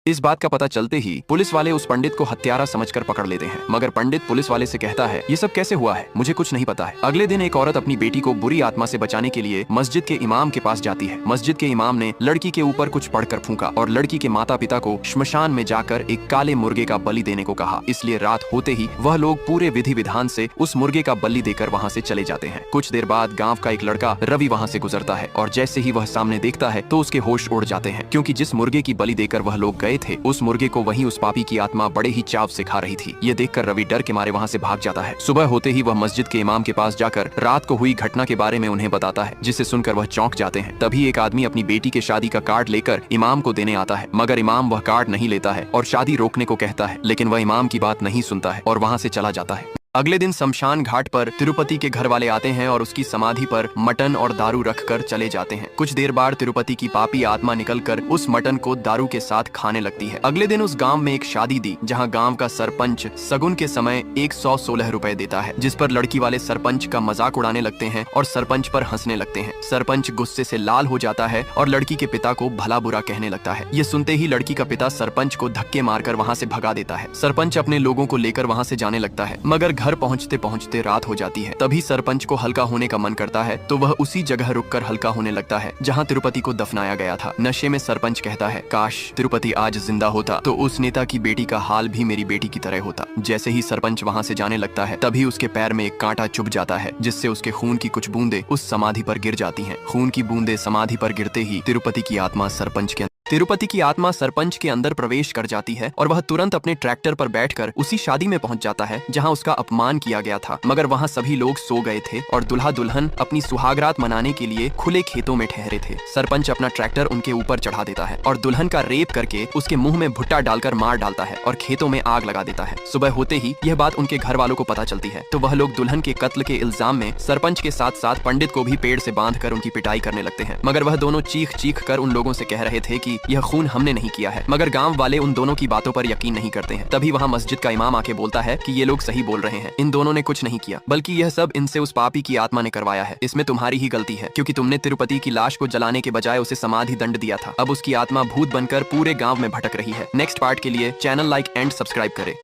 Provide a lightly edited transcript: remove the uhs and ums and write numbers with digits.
इस बात का पता चलते ही पुलिस वाले उस पंडित को हत्यारा समझकर पकड़ लेते हैं, मगर पंडित पुलिस वाले से कहता है, ये सब कैसे हुआ है, मुझे कुछ नहीं पता है। अगले दिन एक औरत अपनी बेटी को बुरी आत्मा से बचाने के लिए मस्जिद के इमाम के पास जाती है। मस्जिद के इमाम ने लड़की के ऊपर कुछ पढ़कर फूंका और लड़की के माता पिता को श्मशान में जाकर एक काले मुर्गे का बलि देने को कहा। इसलिए रात होते ही वह लोग पूरे विधि विधान से उस मुर्गे का बलि देकर वहाँ से चले जाते हैं। कुछ देर बाद गाँव का एक लड़का रवि वहाँ से गुजरता है और जैसे ही वह सामने देखता है तो उसके होश उड़ जाते हैं, क्योंकि जिस मुर्गे की बलि देकर वह लोग गए थे उस मुर्गे को वहीं उस पापी की आत्मा बड़े ही चाव से खा रही थी। ये देखकर रवि डर के मारे वहाँ से भाग जाता है। सुबह होते ही वह मस्जिद के इमाम के पास जाकर रात को हुई घटना के बारे में उन्हें बताता है, जिसे सुनकर वह चौंक जाते हैं। तभी एक आदमी अपनी बेटी के शादी का कार्ड लेकर इमाम को देने आता है, मगर इमाम वह कार्ड नहीं लेता है और शादी रोकने को कहता है, लेकिन वह इमाम की बात नहीं सुनता है और वहाँ से चला जाता है। अगले दिन शमशान घाट पर तिरुपति के घर वाले आते हैं और उसकी समाधि पर मटन और दारू रखकर चले जाते हैं। कुछ देर बाद तिरुपति की पापी आत्मा निकलकर उस मटन को दारू के साथ खाने लगती है। अगले दिन उस गांव में एक शादी दी, जहां गांव का सरपंच सगुन के समय 116 रुपए देता है, जिस पर लड़की वाले सरपंच का मजाक उड़ाने लगते हैं और सरपंच पर हंसने लगते हैं। सरपंच गुस्से से लाल हो जाता है और लड़की के पिता को भला बुरा कहने लगता है। ये सुनते ही लड़की का पिता सरपंच को धक्के मारकर वहाँ से भगा देता है। सरपंच अपने लोगों को लेकर वहाँ से जाने लगता है, मगर घर पहुंचते पहुंचते रात हो जाती है। तभी सरपंच को हल्का होने का मन करता है तो वह उसी जगह रुककर हल्का होने लगता है जहां तिरुपति को दफनाया गया था। नशे में सरपंच कहता है, काश तिरुपति आज जिंदा होता तो उस नेता की बेटी का हाल भी मेरी बेटी की तरह होता। जैसे ही सरपंच वहां से जाने लगता है तभी उसके पैर में एक कांटा चुभ जाता है, जिससे उसके खून की कुछ बूंदे उस समाधि पर गिर जाती हैं। खून की बूंदे समाधि पर गिरते ही तिरुपति की आत्मा सरपंच के अंदर प्रवेश कर जाती है और वह तुरंत अपने ट्रैक्टर पर बैठकर उसी शादी में पहुंच जाता है जहां उसका अपमान किया गया था, मगर वहां सभी लोग सो गए थे और दुल्हा दुल्हन अपनी सुहागरात मनाने के लिए खुले खेतों में ठहरे थे। सरपंच अपना ट्रैक्टर उनके ऊपर चढ़ा देता है और दुल्हन का रेप करके उसके मुंह में भुट्टा डालकर मार डालता है और खेतों में आग लगा देता है। सुबह होते ही यह बात उनके घर वालों को पता चलती है तो वह लोग दुल्हन के कत्ल के इल्जाम में सरपंच के साथ साथ पंडित को भी पेड़ से बांधकर उनकी पिटाई करने लगते हैं, मगर वह दोनों चीख चीख कर उन लोगों से कह रहे थे कि यह खून हमने नहीं किया है, मगर गांव वाले उन दोनों की बातों पर यकीन नहीं करते हैं। तभी वहां मस्जिद का इमाम आके बोलता है कि ये लोग सही बोल रहे हैं, इन दोनों ने कुछ नहीं किया, बल्कि यह सब इनसे उस पापी की आत्मा ने करवाया है। इसमें तुम्हारी ही गलती है, क्योंकि तुमने तिरुपति की लाश को जलाने के बजाय उसे समाधि दंड दिया था। अब उसकी आत्मा भूत बनकर पूरे गाँव में भटक रही है। नेक्स्ट पार्ट के लिए चैनल लाइक एंड सब्सक्राइब करे।